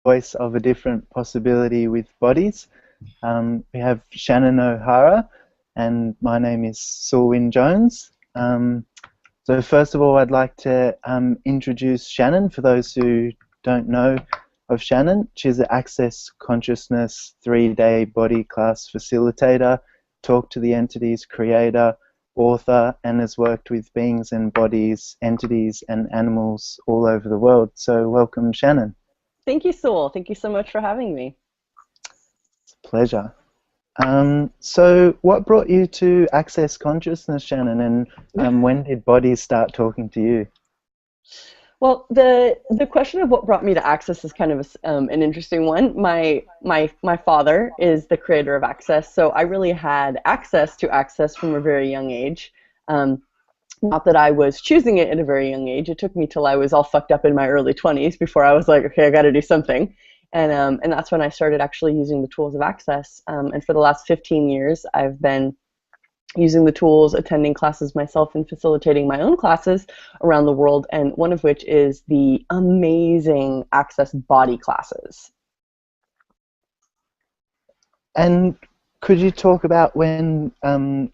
voice of a different possibility with bodies. We have Shannon O'Hara, and my name is Sul Wynne-Jones. So first of all, I'd like to introduce Shannon for those who don't know of Shannon. She's an Access Consciousness 3-day body class facilitator, Talk to the Entities creator, author, and has worked with beings and bodies, entities and animals all over the world. So welcome, Shannon. Thank you, Sul. Thank you so much for having me. It's a pleasure. So what brought you to Access Consciousness, Shannon, and when did bodies start talking to you? Well, the question of what brought me to Access is kind of an interesting one. My father is the creator of Access, so I really had access to Access from a very young age. Not that I was choosing it at a very young age. It took me till I was all fucked up in my early 20s before I was like, okay, I got to do something. And that's when I started actually using the tools of Access. And for the last 15 years, I've been using the tools, attending classes myself, and facilitating my own classes around the world, and one of which is the amazing Access body classes. And could you talk about when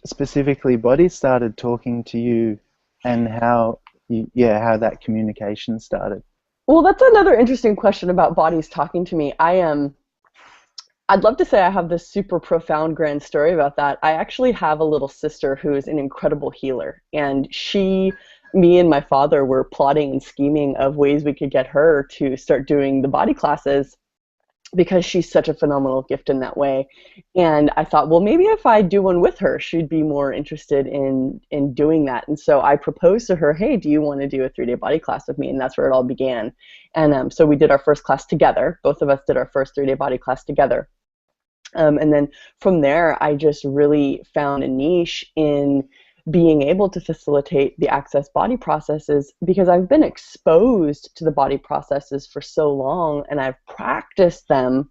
specifically bodies started talking to you and how that communication started? Well, that's another interesting question about bodies talking to me. I'd love to say I have this super profound grand story about that. I actually have a little sister who is an incredible healer, and me and my father were plotting and scheming of ways we could get her to start doing the body classes because she's such a phenomenal gift in that way. And I thought, well, maybe if I do one with her, she'd be more interested in doing that. And so I proposed to her, hey, do you want to do a 3-day body class with me? And that's where it all began. And so we did our first class together. Both of us did our first 3-day body class together. And then from there, I just really found a niche in being able to facilitate the Access body processes because I've been exposed to the body processes for so long and I've practiced them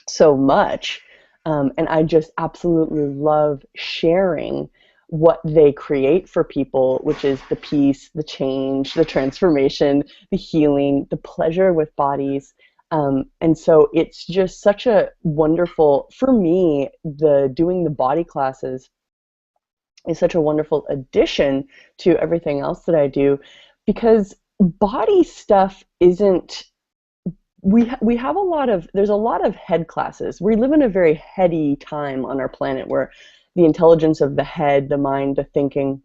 so much. And I just absolutely love sharing what they create for people, which is the peace, the change, the transformation, the healing, the pleasure with bodies. And so it's just such a wonderful, for me, doing the body classes is such a wonderful addition to everything else that I do, because body stuff isn't, we have there's a lot of head classes. We live in a very heady time on our planet where the intelligence of the head, the mind, the thinking,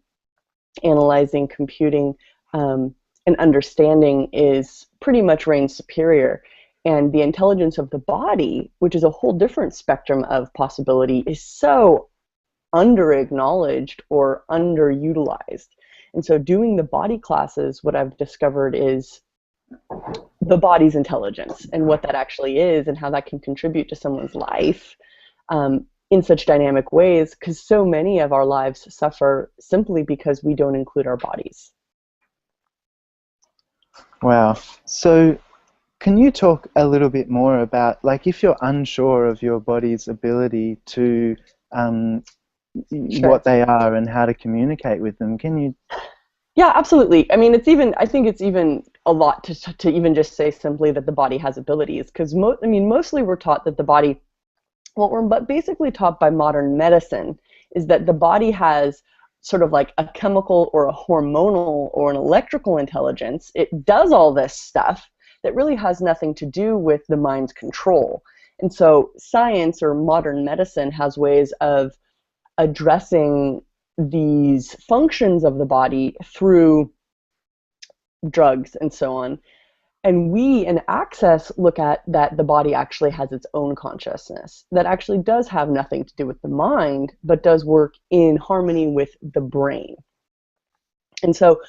analyzing, computing, and understanding is pretty much reigns superior. And the intelligence of the body, which is a whole different spectrum of possibility, is so under-acknowledged or underutilized. And so doing the body classes, what I've discovered is the body's intelligence and what that actually is and how that can contribute to someone's life in such dynamic ways, because so many of our lives suffer simply because we don't include our bodies. Wow. So can you talk a little bit more about, like, if you're unsure of your body's ability to Sure. what they are and how to communicate with them, can you? Yeah, absolutely. I mean, I think it's even a lot to even just say simply that the body has abilities, because mostly we're taught that the body, what we're basically taught by modern medicine is that the body has sort of like a chemical or a hormonal or an electrical intelligence. It does all this stuff that really has nothing to do with the mind's control. And so science or modern medicine has ways of addressing these functions of the body through drugs and so on. And we in Access look at that the body actually has its own consciousness that actually does have nothing to do with the mind, but does work in harmony with the brain. And so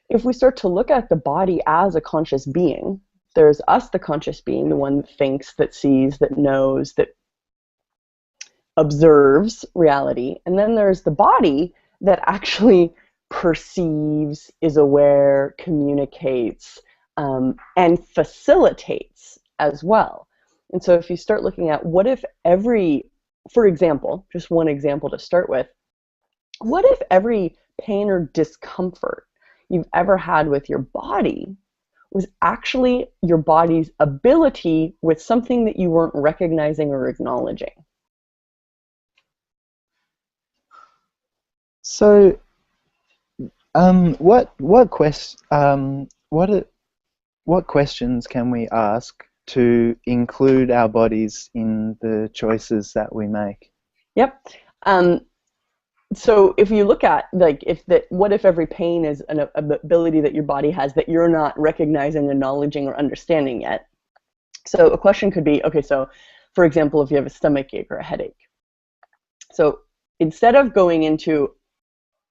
if we start to look at the body as a conscious being, there's us, the conscious being, the one that thinks, that sees, that knows, that observes reality. And then there's the body that actually perceives, is aware, communicates, and facilitates as well. And so if you start looking at what if for example, just one example to start with, what if every pain or discomfort you've ever had with your body was actually your body's ability with something that you weren't recognizing or acknowledging. So, what questions can we ask to include our bodies in the choices that we make? Yep. So if you look at, like, what if every pain is an ability that your body has that you're not recognizing, acknowledging, or understanding yet? So a question could be, okay, so for example, if you have a stomach ache or a headache. So instead of going into,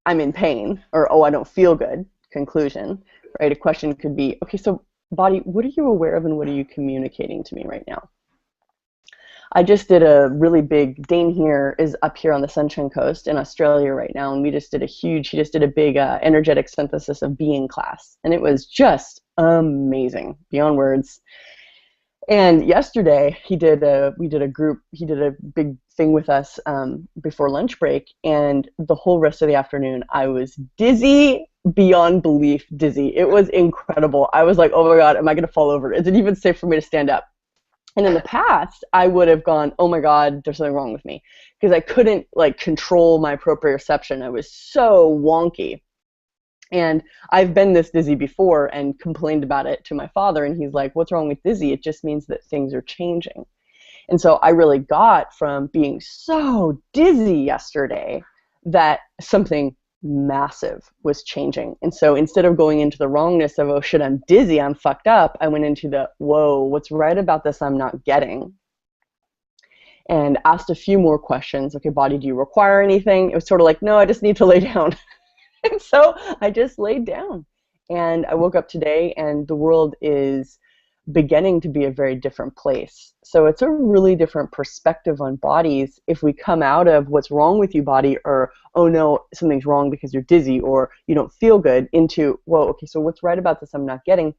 I'm in pain, or, oh, I don't feel good, conclusion, right? A question could be, okay, so body, what are you aware of and what are you communicating to me right now? I just did a really big, Dane here is up here on the Sunshine Coast in Australia right now, and he just did a big energetic synthesis of being class, and it was just amazing, beyond words. And yesterday he did a big thing with us before lunch break, and the whole rest of the afternoon I was dizzy, beyond belief dizzy. It was incredible. I was like, oh my God, am I going to fall over? Is it even safe for me to stand up? And in the past, I would have gone, oh my God, there's something wrong with me, because I couldn't like control my proprioception. I was so wonky. And I've been this dizzy before and complained about it to my father, and he's like, what's wrong with dizzy? It just means that things are changing. And so I really got from being so dizzy yesterday that something massive was changing. And so instead of going into the wrongness of, oh shit, I'm dizzy, I'm fucked up, I went into the, whoa, what's right about this I'm not getting? And asked a few more questions. Okay, body, do you require anything? It was sort of like, no, I just need to lay down. And so I just laid down. And I woke up today and the world is beginning to be a very different place. So it's a really different perspective on bodies if we come out of what's wrong with you, body, or, oh no, something's wrong because you're dizzy or you don't feel good, into, whoa, okay, so what's right about this I'm not getting?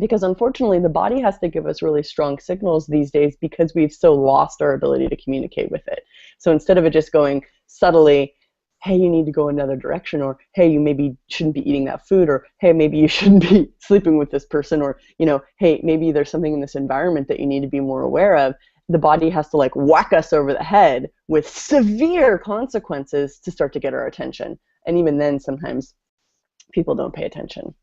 Because unfortunately the body has to give us really strong signals these days because we've so lost our ability to communicate with it. So instead of it just going subtly, hey, you need to go another direction, or hey, you maybe shouldn't be eating that food, or hey, maybe you shouldn't be sleeping with this person, or, you know, hey, maybe there's something in this environment that you need to be more aware of. The body has to like whack us over the head with severe consequences to start to get our attention. And even then, sometimes people don't pay attention.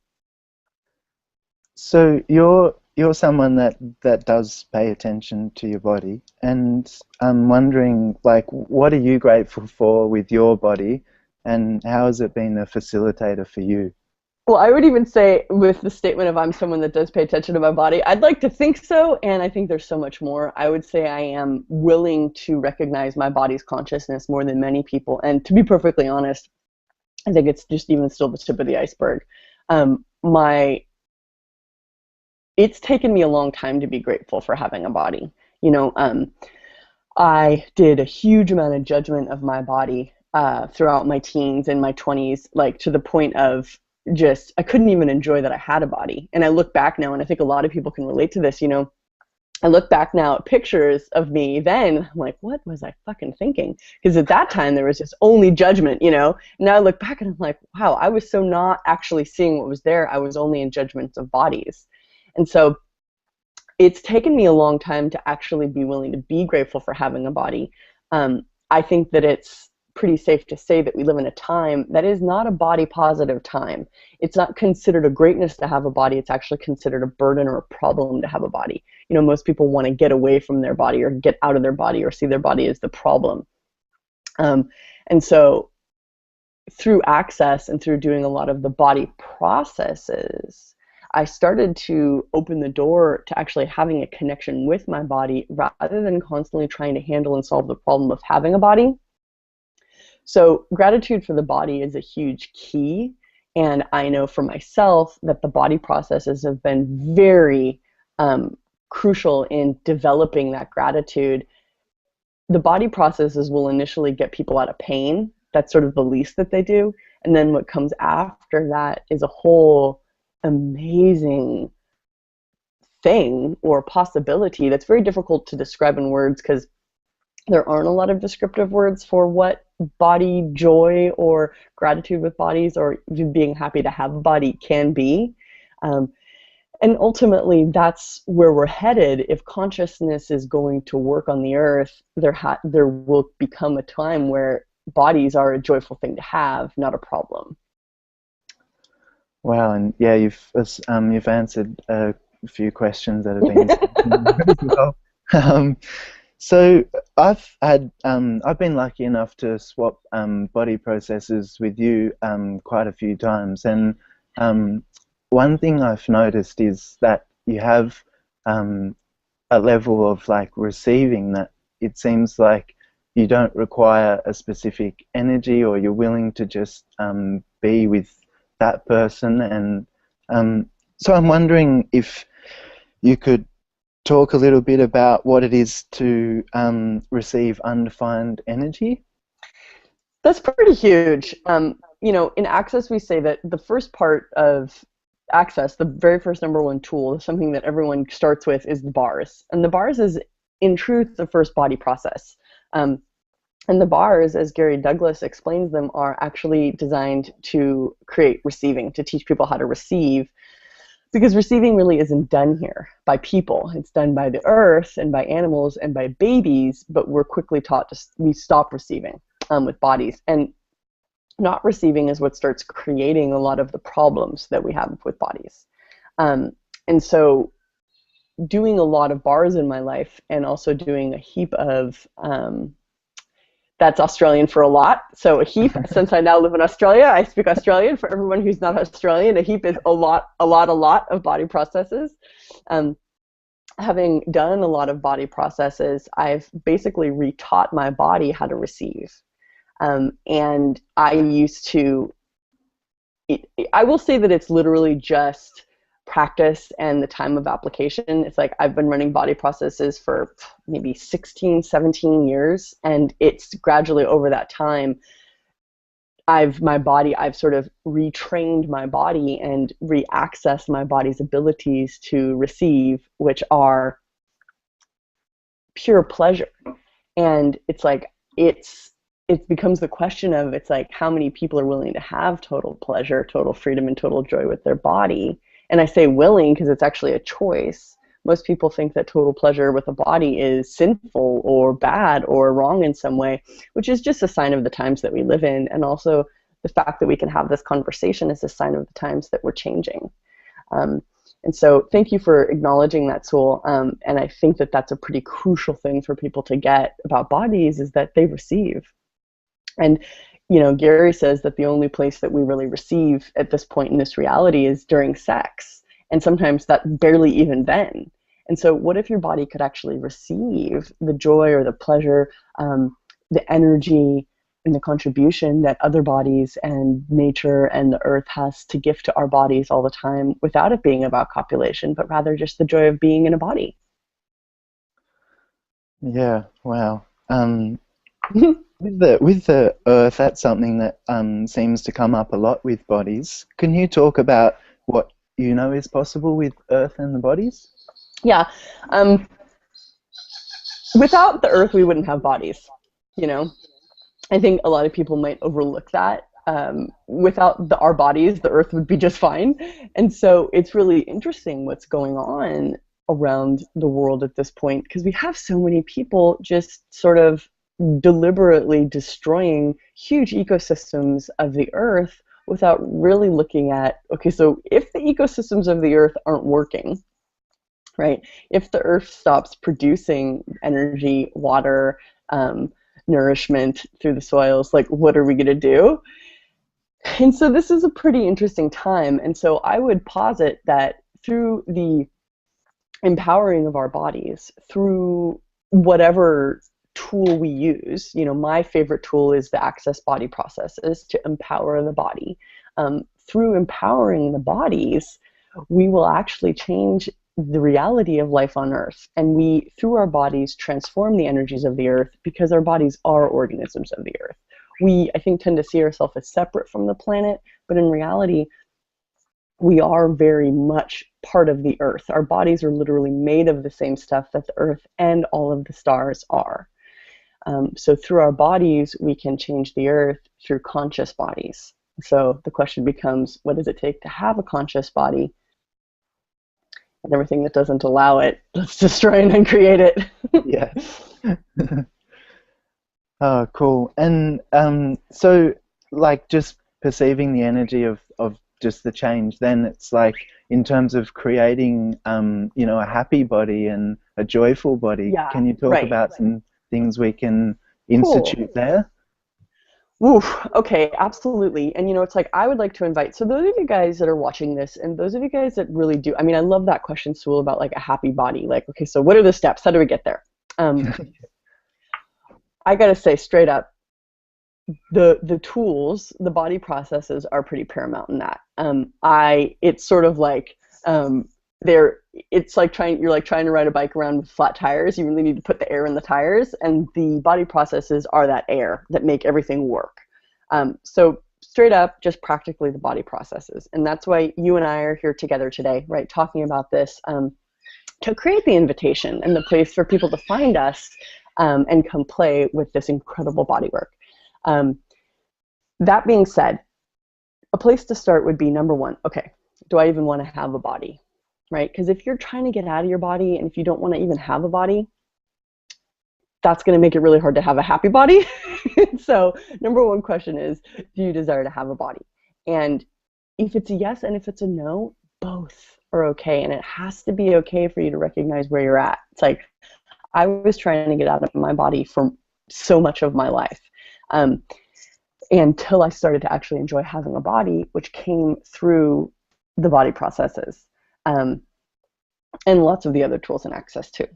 So you're someone that does pay attention to your body, and I'm wondering, like, what are you grateful for with your body, and how has it been a facilitator for you? Well, I would even say, with the statement of I'm someone that does pay attention to my body, I'd like to think so, and I think there's so much more. I would say I am willing to recognize my body's consciousness more than many people, and to be perfectly honest, I think it's just even still the tip of the iceberg. It's taken me a long time to be grateful for having a body. You know, I did a huge amount of judgment of my body throughout my teens and my 20s, like to the point of just, I couldn't even enjoy that I had a body. And I look back now, and I think a lot of people can relate to this, you know, I look back now at pictures of me then, I'm like, what was I fucking thinking? Because at that time there was just only judgment, you know. And now I look back and I'm like, wow, I was so not actually seeing what was there. I was only in judgments of bodies. And so it's taken me a long time to actually be willing to be grateful for having a body. I think that it's pretty safe to say that we live in a time that is not a body positive time. It's not considered a greatness to have a body. It's actually considered a burden or a problem to have a body. You know, most people want to get away from their body or get out of their body or see their body as the problem. And so through access and through doing a lot of the body processes, I started to open the door to actually having a connection with my body rather than constantly trying to handle and solve the problem of having a body. So gratitude for the body is a huge key. And I know for myself that the body processes have been very crucial in developing that gratitude. The body processes will initially get people out of pain. That's sort of the least that they do. And then what comes after that is a whole amazing thing or possibility that's very difficult to describe in words, because there aren't a lot of descriptive words for what body joy or gratitude with bodies or being happy to have a body can be. And ultimately, that's where we're headed. If consciousness is going to work on the earth, there will become a time where bodies are a joyful thing to have, not a problem. Wow, and yeah, you've answered a few questions that have been as well. Um, so I've been lucky enough to swap body processes with you quite a few times, and um, one thing I've noticed is that you have a level of like receiving that it seems like you don't require a specific energy, or you're willing to just be with that person. And so I'm wondering if you could talk a little bit about what it is to receive undefined energy. That's pretty huge. In Access, we say that the first part of Access, the very first number one tool, something that everyone starts with, is the bars. And the bars is, in truth, the first body process. And the bars, as Gary Douglas explains them, are actually designed to create receiving, to teach people how to receive. Because receiving really isn't done here by people. It's done by the earth and by animals and by babies, but we're quickly taught we stop receiving with bodies. And not receiving is what starts creating a lot of the problems that we have with bodies. And so doing a lot of bars in my life, and also doing a heap of, that's Australian for a lot. So a heap, since I now live in Australia, I speak Australian. For everyone who's not Australian, a heap is a lot of body processes. Having done a lot of body processes, I've basically retaught my body how to receive. And I used to, I will say that it's literally just practice and the time of application. It's like I've been running body processes for maybe 16, 17 years, and it's gradually over that time I've sort of retrained my body and re-accessed my body's abilities to receive, which are pure pleasure. And it's like it becomes the question of, it's like, how many people are willing to have total pleasure, total freedom, and total joy with their body? And I say willing because it's actually a choice. Most people think that total pleasure with a body is sinful or bad or wrong in some way, which is just a sign of the times that we live in. And also the fact that we can have this conversation is a sign of the times that we're changing. And so thank you for acknowledging that, Sul. And I think that that's a pretty crucial thing for people to get about bodies, is that they receive. And Gary says that the only place that we really receive at this point in this reality is during sex, and sometimes that barely even then. And so what if your body could actually receive the joy or the pleasure, the energy and the contribution that other bodies and nature and the earth has to give to our bodies all the time, without it being about copulation, but rather just the joy of being in a body? Yeah, wow. With the earth, that's something that seems to come up a lot with bodies. Can you talk about what you know is possible with earth and the bodies? Yeah. Without the earth, we wouldn't have bodies. I think a lot of people might overlook that. Without our bodies, the earth would be just fine. And so it's really interesting what's going on around the world at this point, because we have so many people just sort of deliberately destroying huge ecosystems of the earth without really looking at, okay, so if the ecosystems of the earth aren't working, right? If the earth stops producing energy, water, nourishment through the soils, like, what are we going to do? And so this is a pretty interesting time. And so I would posit that through the empowering of our bodies, through whatever tool we use, my favorite tool is the Access body processes to empower the body. Through empowering the bodies, we will actually change the reality of life on Earth. And we, through our bodies, transform the energies of the Earth, because our bodies are organisms of the Earth. We, I think, tend to see ourselves as separate from the planet, but in reality, we are very much part of the Earth. Our bodies are literally made of the same stuff that the Earth and all of the stars are. So through our bodies, we can change the Earth through conscious bodies. So the question becomes, what does it take to have a conscious body? and everything that doesn't allow it, let's destroy and uncreate it. Yeah. Oh, cool. And so like just perceiving the energy of just the change, then it's like in terms of creating a happy body and a joyful body, Yeah, can you talk right. about some things we can Cool. institute there? Oof, okay, absolutely. And it's like I would like to invite, so those of you guys that are watching this and those of you guys that really do, I mean, I love that question, Sewell, about like a happy body. Like, okay, so what are the steps? How do we get there? I gotta say straight up, the tools, the body processes are pretty paramount in that. It's sort of like they're it's like you're like trying to ride a bike around with flat tires. You really need to put the air in the tires, and the body processes are that air that make everything work. So straight up, just practically the body processes, and that's why you and I are here together today, right? Talking about this to create the invitation and the place for people to find us and come play with this incredible body work. Um, that being said, a place to start would be number one, okay, do I even want to have a body, right? Because if you're trying to get out of your body and if you don't want to even have a body, that's going to make it really hard to have a happy body. So number one question is, do you desire to have a body? And if it's a yes and if it's a no, both are okay. And it has to be okay for you to recognize where you're at. It's like, I was trying to get out of my body for so much of my life. Until I started to actually enjoy having a body, which came through the body processes and lots of the other tools and access too.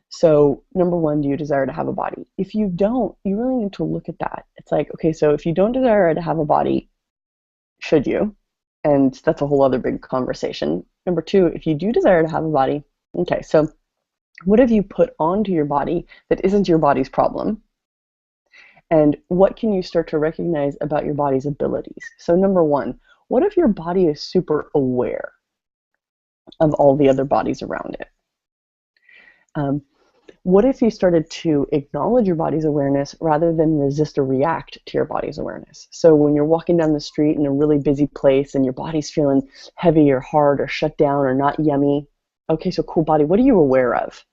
So number one, do you desire to have a body? If you don't, you really need to look at that. It's like, okay, so if you don't desire to have a body, should you? And that's a whole other big conversation. Number two, if you do desire to have a body, okay, so what have you put onto your body that isn't your body's problem? And what can you start to recognize about your body's abilities? So number one, what if your body is super aware of all the other bodies around it? What if you started to acknowledge your body's awareness rather than resist or react to your body's awareness? So when you're walking down the street in a really busy place and your body's feeling heavy or hard or shut down or not yummy, okay, so cool body, what are you aware of?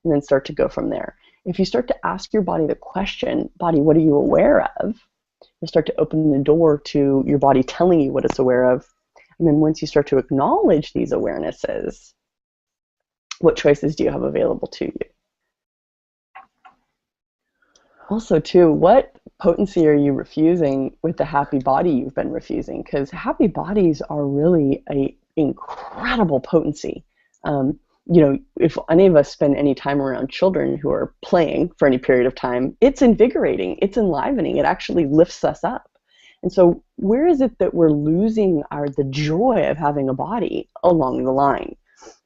And then start to go from there. If you start to ask your body the question, body, what are you aware of? You'll start to open the door to your body telling you what it's aware of. And then once you start to acknowledge these awarenesses, what choices do you have available to you? Also, too, what potency are you refusing with the happy body you've been refusing? Because happy bodies are really an incredible potency. If any of us spend any time around children who are playing for any period of time, it's invigorating, it's enlivening, it actually lifts us up. And so where is it that we're losing the joy of having a body along the line?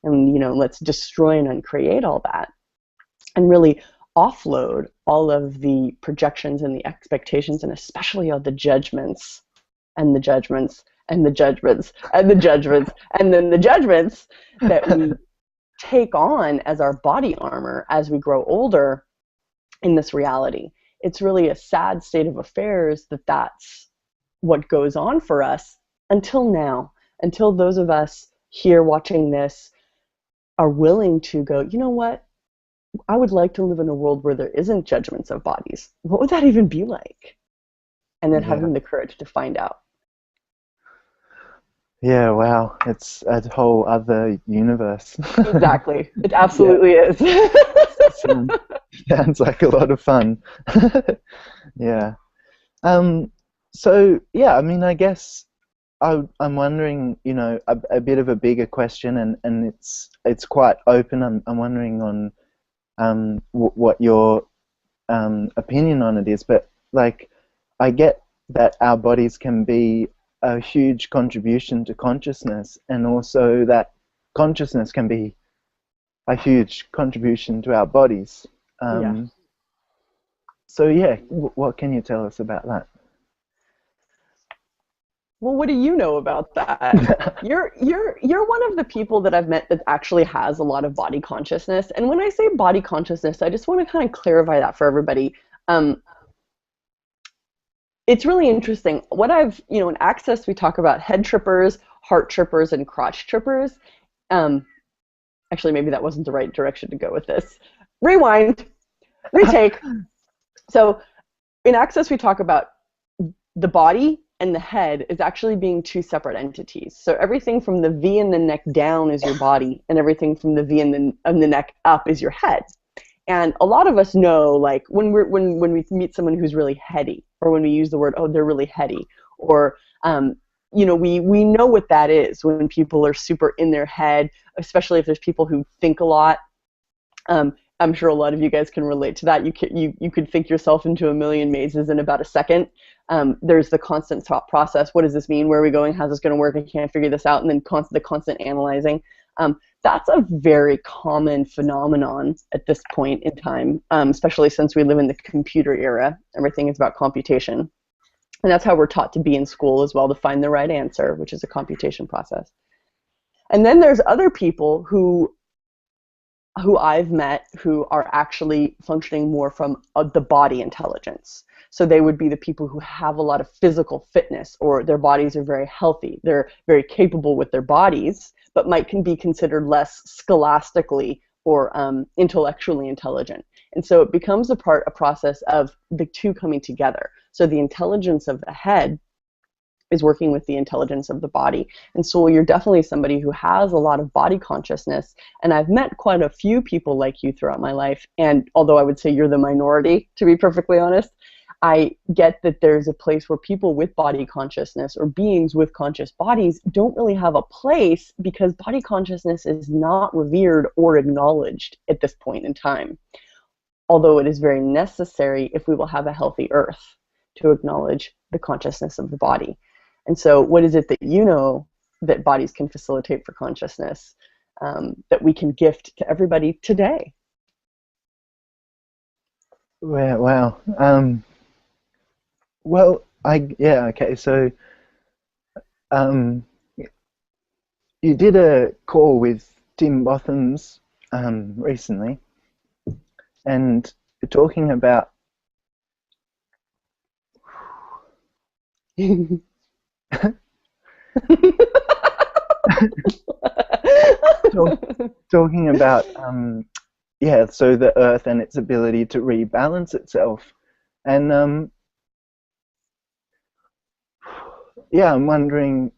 And, let's destroy and uncreate all that and really offload all of the projections and the expectations and especially all the judgments and the judgments and the judgments and the judgments and then the judgments that we take on as our body armor as we grow older in this reality. It's really a sad state of affairs that that's what goes on for us until now, until those of us here watching this are willing to go, you know what? I would like to live in a world where there isn't judgments of bodies. What would that even be like? And then Yeah. having the courage to find out. Yeah, wow. It's a whole other universe. Exactly. It Yeah. absolutely is. Sounds like a lot of fun. Yeah. So yeah, I mean, I guess I'm wondering, a bit of a bigger question, and it's quite open. I'm wondering on what your opinion on it is, but like, I get that our bodies can be a huge contribution to consciousness, and also that consciousness can be a huge contribution to our bodies. Yeah. So yeah, what can you tell us about that? Well, what do you know about that? You're one of the people that I've met that actually has a lot of body consciousness. And when I say body consciousness, I just want to kind of clarify that for everybody. It's really interesting. What in Access, we talk about head trippers, heart trippers, and crotch trippers. Um, Actually, maybe that wasn't the right direction to go with this. Rewind, retake. So in Access, we talk about the body and the head is actually being two separate entities. So everything from the V in the neck down is your body, and everything from the V in the neck up is your head. And a lot of us know, like when we meet someone who's really heady, or when we use the word, oh, they're really heady, or we know what that is when people are super in their head, especially if there's people who think a lot. I'm sure a lot of you guys can relate to that. You could think yourself into a million mazes in about a second. There's the constant thought process. What does this mean? Where are we going? How's this going to work? I can't figure this out. And then the constant analyzing. That's a very common phenomenon at this point in time, especially since we live in the computer era. Everything is about computation. And that's how we're taught to be in school as well, to find the right answer, which is a computation process. And then there's other people who I've met who are actually functioning more from the body intelligence. So they would be the people who have a lot of physical fitness, or their bodies are very healthy. They're very capable with their bodies, but can be considered less scholastically or intellectually intelligent. And so it becomes a process of the two coming together. So the intelligence of the head is working with the intelligence of the body. And so you're definitely somebody who has a lot of body consciousness. And I've met quite a few people like you throughout my life. And although I would say you're the minority, to be perfectly honest, I get that there's a place where people with body consciousness, or beings with conscious bodies, don't really have a place, because body consciousness is not revered or acknowledged at this point in time. Although it is very necessary if we will have a healthy earth to acknowledge the consciousness of the body. And so what is it that you know that bodies can facilitate for consciousness, that we can gift to everybody today? Wow. Well, okay. So, you did a call with Tim Botham's recently, and you're talking about talking about so the Earth and its ability to rebalance itself, and I'm wondering,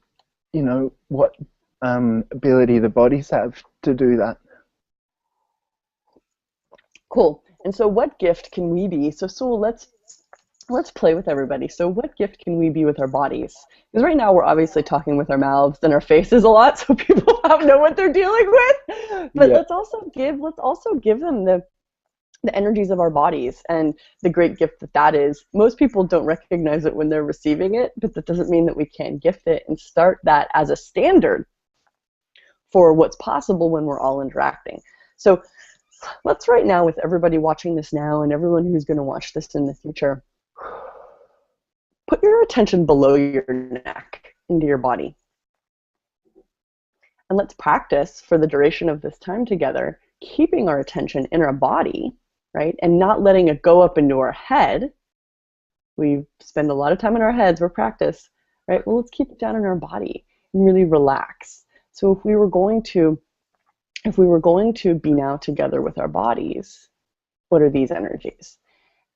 what ability the bodies have to do that. Cool. And so what gift can we be? So let's play with everybody. So what gift can we be with our bodies? Because right now we're obviously talking with our mouths and our faces a lot, so people know what they're dealing with. But let's also give them the energies of our bodies, and the great gift that is. Most people don't recognize it when they're receiving it, but that doesn't mean that we can't gift it and start that as a standard for what's possible when we're all interacting. So let's, right now, with everybody watching this now and everyone who's going to watch this in the future, put your attention below your neck into your body. And let's practice for the duration of this time together, keeping our attention in our body, right? And not letting it go up into our head. We spend a lot of time in our heads, we're practice, right? Well, let's keep it down in our body and really relax. So if we were going to be now together with our bodies, what are these energies?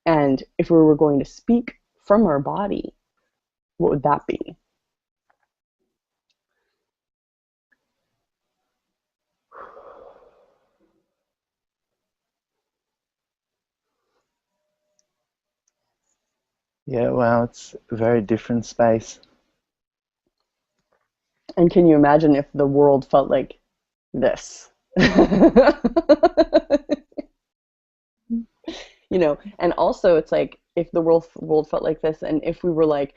And if we were going to speak from our body, what would that be? Yeah, wow, it's a very different space. And can you imagine if the world felt like this? And also it's like, if the world felt like this, and if we were like,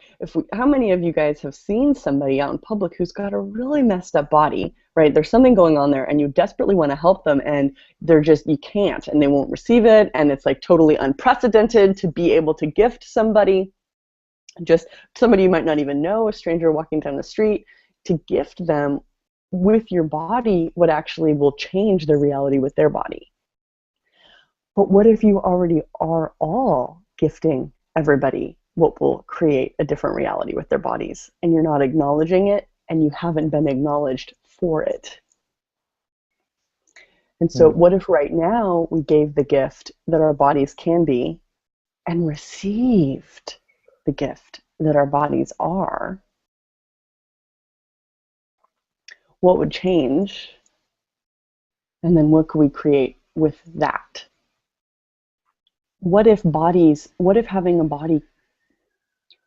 how many of you guys have seen somebody out in public who's got a really messed up body, right? There's something going on there, and you desperately want to help them, and you can't, and they won't receive it, and it's like totally unprecedented to be able to gift somebody, just somebody you might not even know, a stranger walking down the street, to gift them with your body what actually will change their reality with their body. But what if you already are all gifting everybody what will create a different reality with their bodies, and you're not acknowledging it, and you haven't been acknowledged for it? And so what if right now we gave the gift that our bodies can be and received the gift that our bodies are? What would change? And then what could we create with that? What if having a body,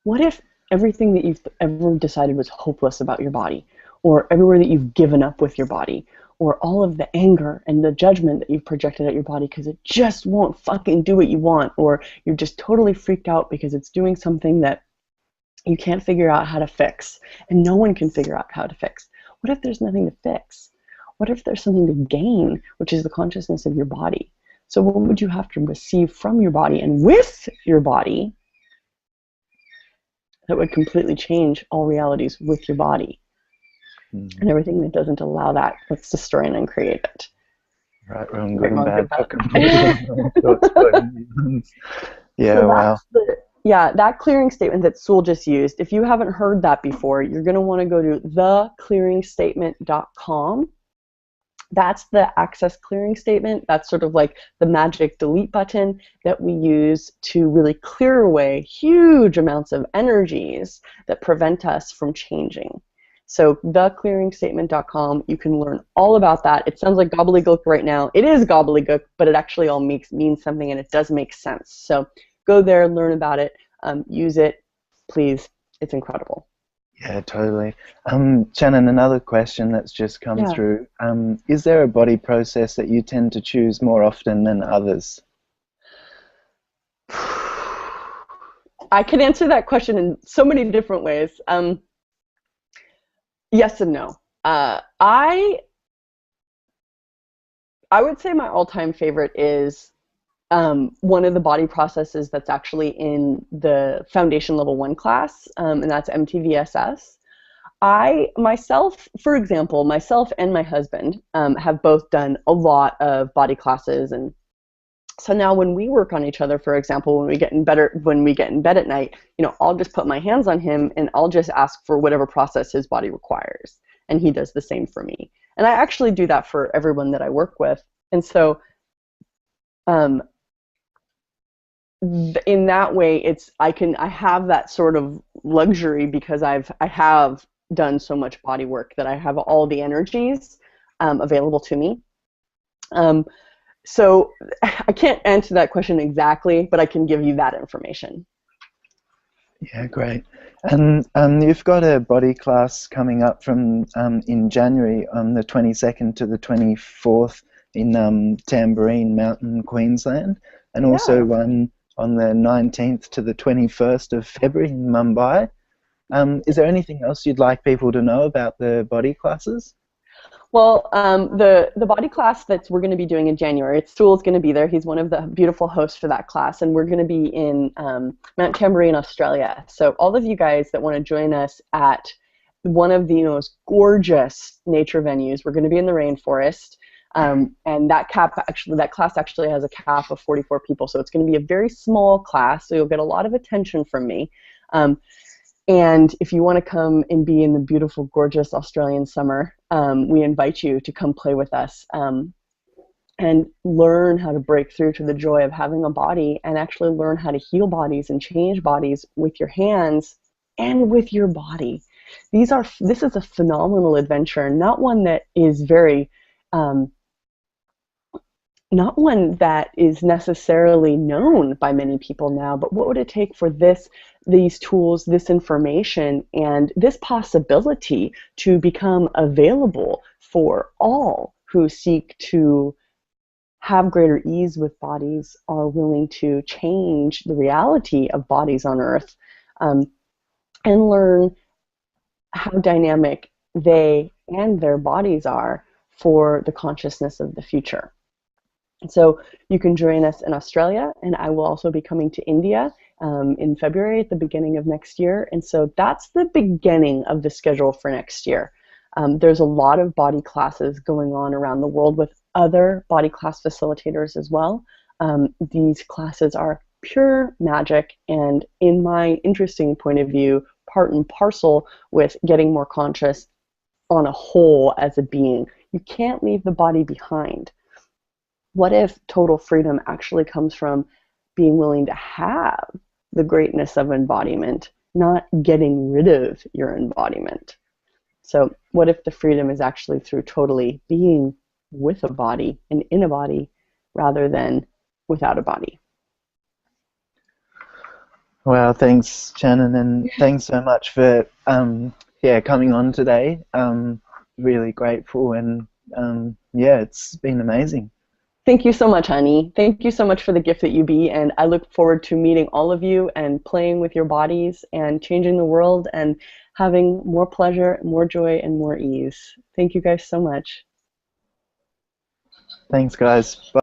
what if everything that you've ever decided was hopeless about your body, or everywhere that you've given up with your body, or all of the anger and the judgment that you've projected at your body because it just won't fucking do what you want, or you're just totally freaked out because it's doing something that you can't figure out how to fix, and no one can figure out how to fix. What if there's nothing to fix? What if there's something to gain, which is the consciousness of your body? So what would you have to receive from your body and with your body that would completely change all realities with your body? And everything that doesn't allow that, let's destroy and uncreate it. Right, wrong, good and bad. Yeah, so wow. That clearing statement that Sul just used, if you haven't heard that before, you're going to want to go to theclearingstatement.com. That's the access clearing statement. That's sort of like the magic delete button that we use to really clear away huge amounts of energies that prevent us from changing. So theclearingstatement.com, you can learn all about that. It sounds like gobbledygook right now. It is gobbledygook, but it actually all means something, and it does make sense. So go there, learn about it, use it, please. It's incredible. Yeah, totally. Shannon, another question that's just come through. Is there a body process that you tend to choose more often than others? I can answer that question in so many different ways. Yes and no. I would say my all-time favorite is one of the body processes that's actually in the Foundation Level 1 class, and that's MTVSS. For example, myself and my husband have both done a lot of body classes, and so now when we work on each other, for example, when we get in bed at night, I'll just put my hands on him and I'll just ask for whatever process his body requires, and he does the same for me. And I actually do that for everyone that I work with, and so in that way, I have that sort of luxury because I have done so much body work that I have all the energies available to me. So I can't answer that question exactly, but I can give you that information. Yeah, great. And you've got a body class coming up from in January on the 22nd to the 24th in Tamborine Mountain, Queensland, and also one on the 19th to the 21st of February in Mumbai. Is there anything else you'd like people to know about the body classes? Well, the body class that we're going to be doing in January, Sul's going to be there. He's one of the beautiful hosts for that class, and we're going to be in Mount Tamborine, Australia. So all of you guys that want to join us at one of the most gorgeous nature venues, we're going to be in the rainforest. And that class actually has a cap of 44 people, so it's going to be a very small class, so you'll get a lot of attention from me. And if you want to come and be in the beautiful, gorgeous Australian summer, we invite you to come play with us and learn how to break through to the joy of having a body and actually learn how to heal bodies and change bodies with your hands and with your body. This is a phenomenal adventure, not one that is very not one that is necessarily known by many people now, but what would it take for these tools, this information, and this possibility to become available for all who seek to have greater ease with bodies, are willing to change the reality of bodies on Earth, and learn how dynamic they and their bodies are for the consciousness of the future. So you can join us in Australia, and I will also be coming to India in February at the beginning of next year. And so that's the beginning of the schedule for next year. There's a lot of body classes going on around the world with other body class facilitators as well. These classes are pure magic, and in my interesting point of view, part and parcel with getting more conscious on a whole as a being. You can't leave the body behind. What if total freedom actually comes from being willing to have the greatness of embodiment, not getting rid of your embodiment? So what if the freedom is actually through totally being with a body and in a body rather than without a body? Wow, thanks, Shannon, and thanks so much for yeah, coming on today. Really grateful, and yeah, it's been amazing. Thank you so much, honey. Thank you so much for the gift that you be, and I look forward to meeting all of you and playing with your bodies and changing the world and having more pleasure, more joy, and more ease. Thank you guys so much. Thanks, guys. Bye.